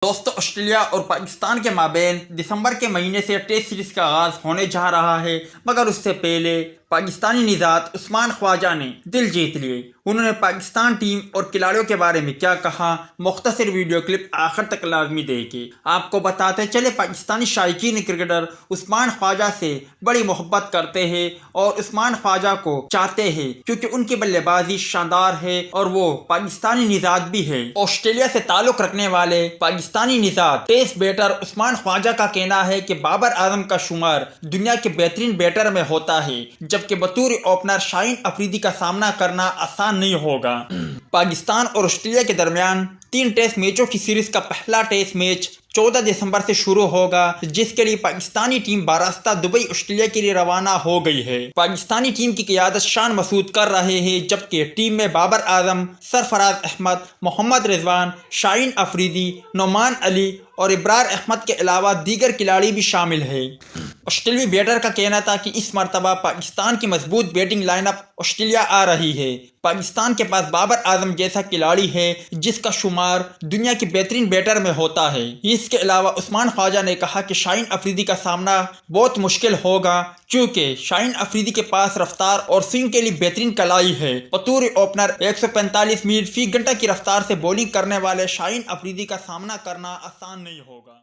دوستو، آسٹریلیا اور پاکستان کے مابین دسمبر کے مہینے سے ٹیسٹ سیریز کا آغاز ہونے جا رہا ہے، مگر اس سے پہلے پاکستانی نژاد عثمان خواجہ نے دل جیت لیے۔ انہوں نے پاکستان ٹیم اور کھلاڑیوں کے بارے میں کیا کہا، مختصر ویڈیو کلپ آخر تک لازمی دیکھیں۔ آپ کو بتاتے چلے، پاکستانی شائقین کرکٹر عثمان خواجہ سے بڑی محبت کرتے ہیں اور عثمان خواجہ کو چاہتے ہیں کیونکہ ان کی بلے بازی شاندار ہے اور وہ پاکستانی نژاد بھی ہے۔ آسٹریلیا سے تعلق رکھنے والے پاکستانی نژاد ٹیسٹ بیٹر عثمان خواجہ کا کہنا ہے کہ بابر اعظم کا شمار دنیا کے بہترین بیٹر میں ہوتا ہے، جبکہ بطور اوپنر شاہین افریدی کا سامنا کرنا آسان نہیں ہوگا۔ پاکستان اور آسٹریلیا کے درمیان 3 ٹیسٹ میچوں کی سیریز کا پہلا ٹیسٹ میچ 14 دسمبر سے شروع ہوگا، جس کے لیے پاکستانی ٹیم باراستہ دبئی آسٹریلیا کے لیے روانہ ہو گئی ہے۔ پاکستانی ٹیم کی قیادت شان مسعود کر رہے ہیں، جبکہ ٹیم میں بابر اعظم، سرفراز احمد، محمد رضوان، شاہین افریدی، نعمان علی اور ابرار احمد کے علاوہ دیگر کھلاڑی بھی شامل ہیں۔ آسٹریلوی بیٹر کا کہنا تھا کہ اس مرتبہ پاکستان کی مضبوط بیٹنگ لائن اپ آسٹریلیا آ رہی ہے۔ پاکستان کے پاس بابر اعظم جیسا کھلاڑی ہے جس کا شمار دنیا کے بہترین بیٹر میں ہوتا ہے۔ اس کے علاوہ عثمان خواجہ نے کہا کہ شاہین افریدی کا سامنا بہت مشکل ہوگا، کیونکہ شاہین افریدی کے پاس رفتار اور سوئنگ کے لیے بہترین کلائی ہے۔ بطور اوپنر 145 میل فی گھنٹہ کی رفتار سے بولنگ کرنے والے شاہین افریدی کا سامنا کرنا آسان نہیں ہوگا۔